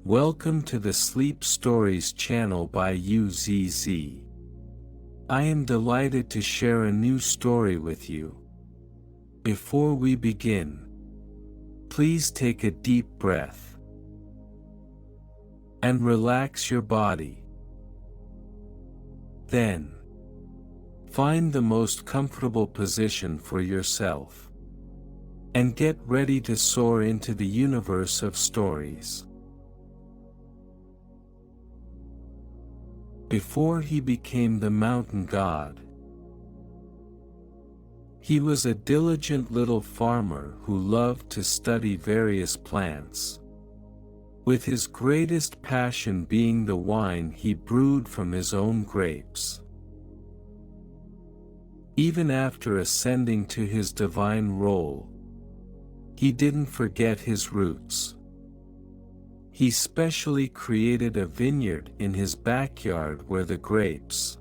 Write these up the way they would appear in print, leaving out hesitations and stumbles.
Welcome to the Sleep Stories channel by UZZ. I am delighted to share a new story with you. Before we begin, please take a deep breath and relax your body. Then, find the most comfortable position for yourself and get ready to soar into the universe of stories. Before he became the mountain god, he was a diligent little farmer who loved to study various plants, with his greatest passion being the wine he brewed from his own grapes. Even after ascending to his divine role, he didn't forget his roots. He specially created a vineyard in his backyard where the grapes,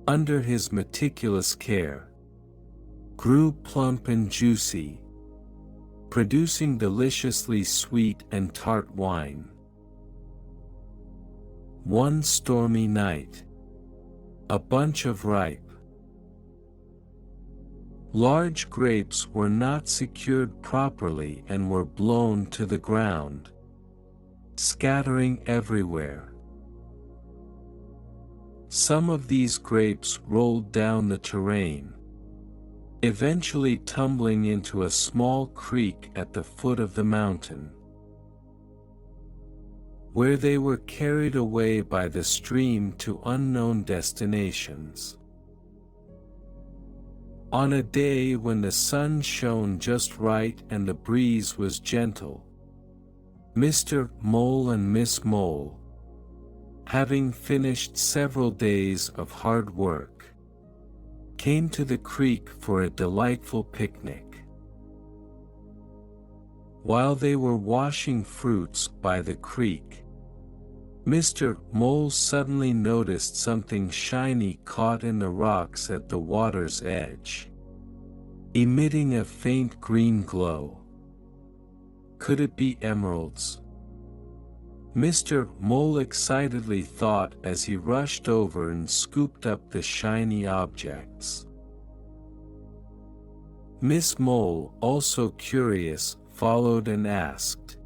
under his meticulous care, grew plump and juicy, producing deliciously sweet and tart wine. One stormy night, a bunch of ripe, large grapes were not secured properly and were blown to the ground, scattering everywhere. Some of these grapes rolled down the terrain, eventually tumbling into a small creek at the foot of the mountain, where they were carried away by the stream to unknown destinations. On a day when the sun shone just right and the breeze was gentle, Mr. Mole and Miss Mole, having finished several days of hard work, came to the creek for a delightful picnic. While they were washing fruits by the creek, Mr. Mole suddenly noticed something shiny caught in the rocks at the water's edge, emitting a faint green glow. Could it be emeralds? Mr. Mole excitedly thought as he rushed over and scooped up the shiny objects. Miss Mole, also curious, followed and asked,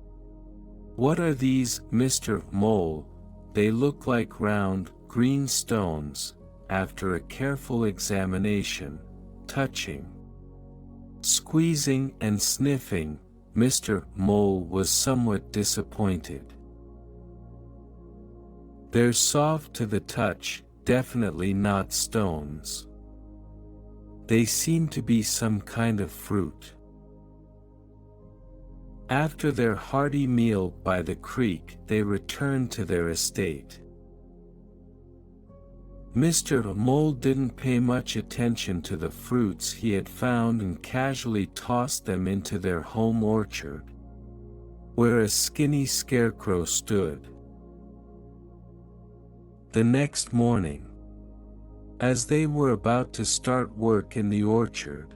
"What are these, Mr. Mole?" "They look like round, green stones." After a careful examination, touching, squeezing and sniffing, Mr. Mole was somewhat disappointed. "They're soft to the touch, definitely not stones. They seem to be some kind of fruit." After their hearty meal by the creek, they returned to their estate. Mr. Mole didn't pay much attention to the fruits he had found and casually tossed them into their home orchard, where a skinny scarecrow stood. The next morning, as they were about to start work in the orchard,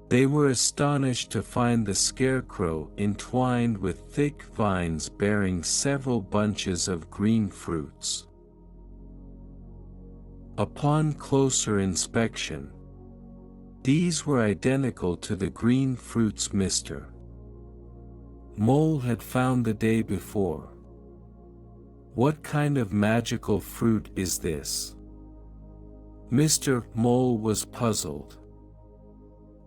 they were astonished to find the scarecrow entwined with thick vines bearing several bunches of green fruits. Upon closer inspection, these were identical to the green fruits Mr. Mole had found the day before. "What kind of magical fruit is this?" Mr. Mole was puzzled.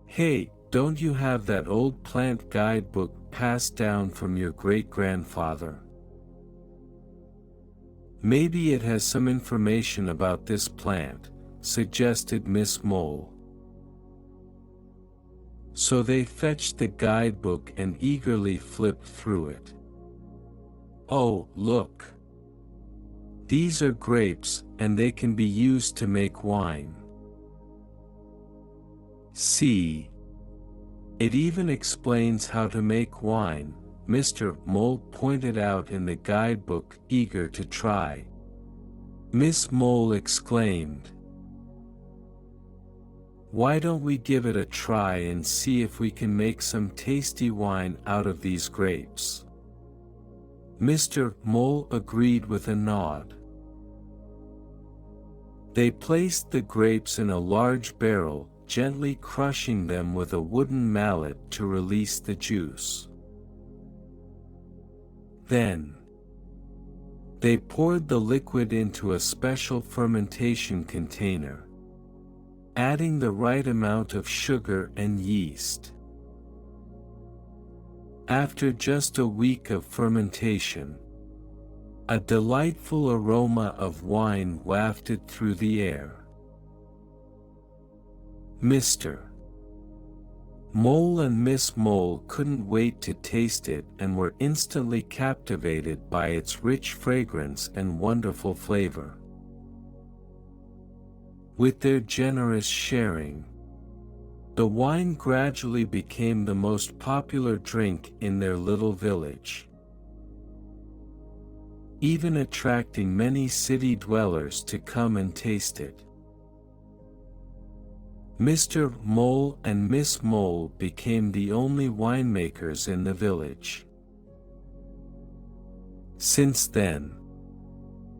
"Hey, don't you have that old plant guidebook passed down from your great-grandfather? Maybe it has some information about this plant," suggested Miss Mole. So they fetched the guidebook and eagerly flipped through it. "Oh, look! These are grapes, and they can be used to make wine. See? It even explains how to make wine," Mr. Mole pointed out in the guidebook, eager to try. Miss Mole exclaimed, "Why don't we give it a try and see if we can make some tasty wine out of these grapes?" Mr. Mole agreed with a nod. They placed the grapes in a large barrel, gently crushing them with a wooden mallet to release the juice. Then, they poured the liquid into a special fermentation container, adding the right amount of sugar and yeast. After just a week of fermentation, a delightful aroma of wine wafted through the air. Mr. Mole and Miss Mole couldn't wait to taste it and were instantly captivated by its rich fragrance and wonderful flavor. With their generous sharing, the wine gradually became the most popular drink in their little village, even attracting many city dwellers to come and taste it. Mr. Mole and Miss Mole became the only winemakers in the village. Since then,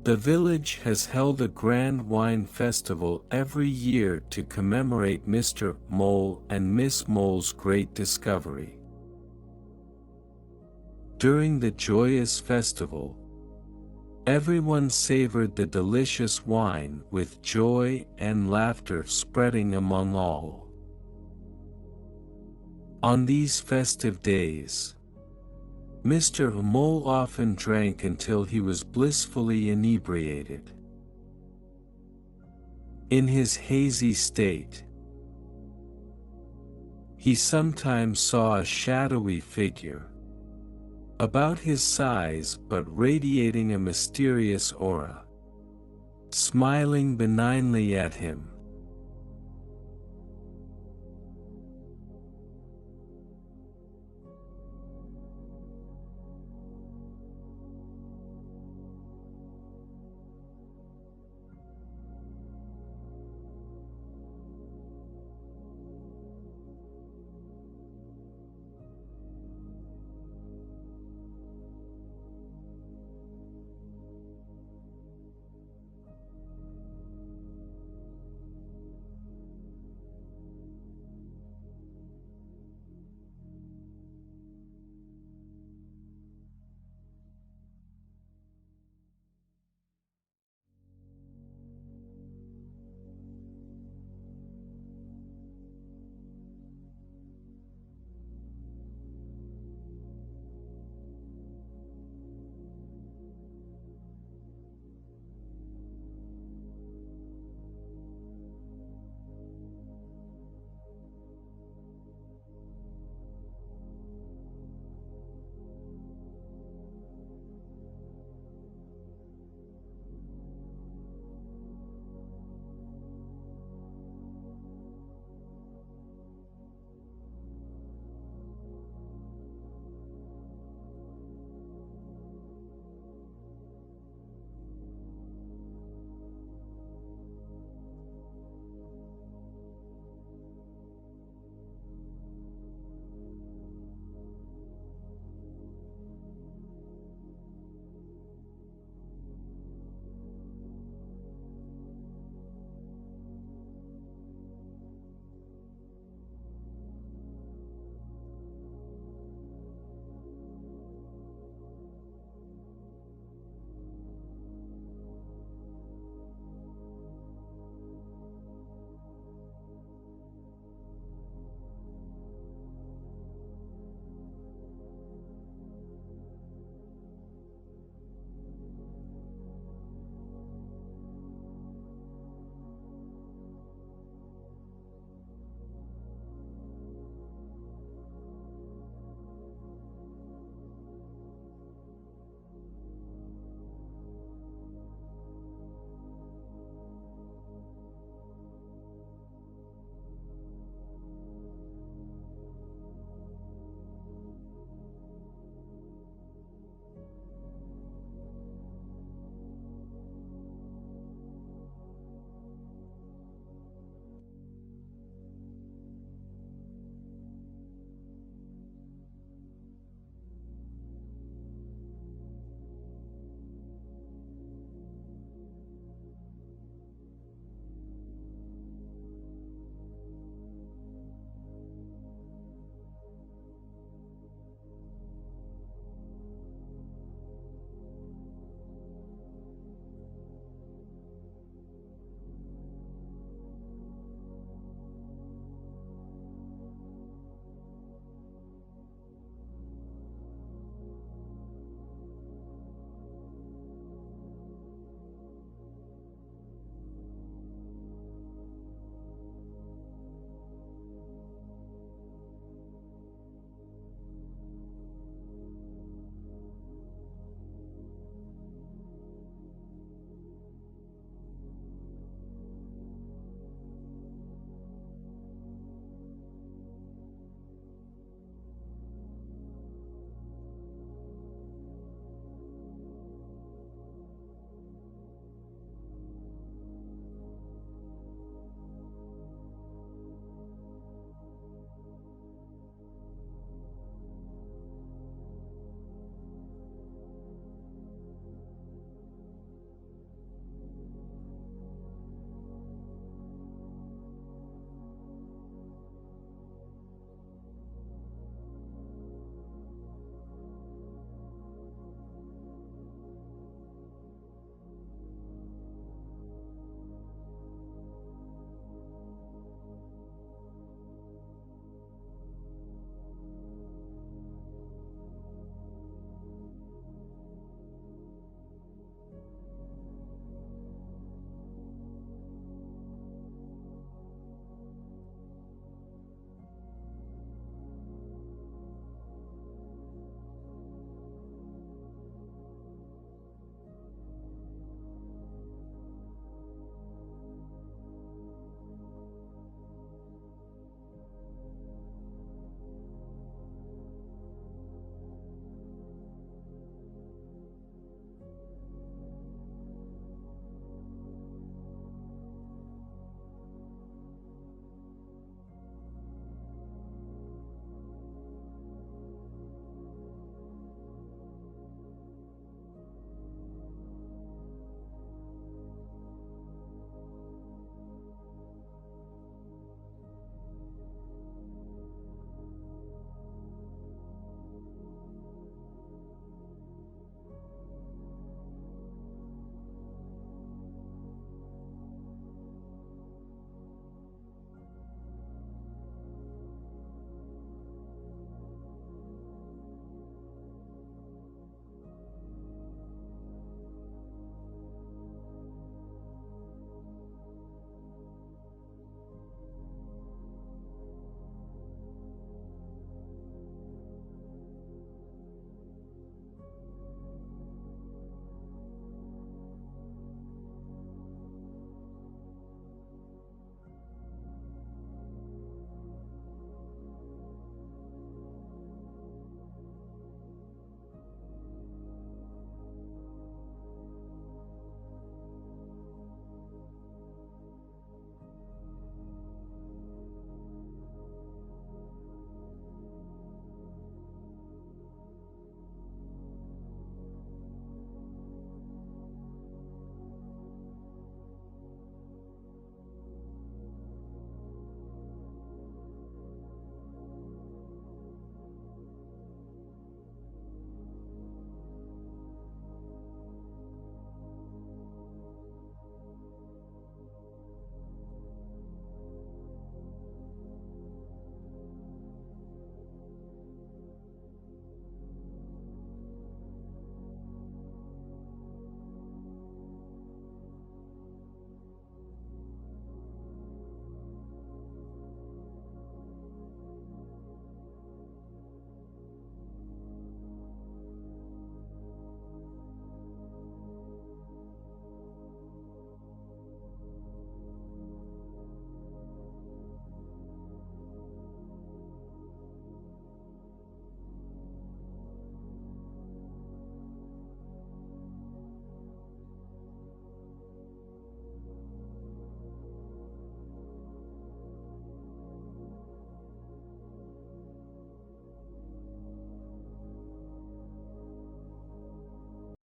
the village has held a grand wine festival every year to commemorate Mr. Mole and Miss Mole's great discovery. During the joyous festival, everyone savored the delicious wine with joy and laughter spreading among all. On these festive days, Mr. Mole often drank until he was blissfully inebriated. In his hazy state, he sometimes saw a shadowy figure, about his size but radiating a mysterious aura, smiling benignly at him.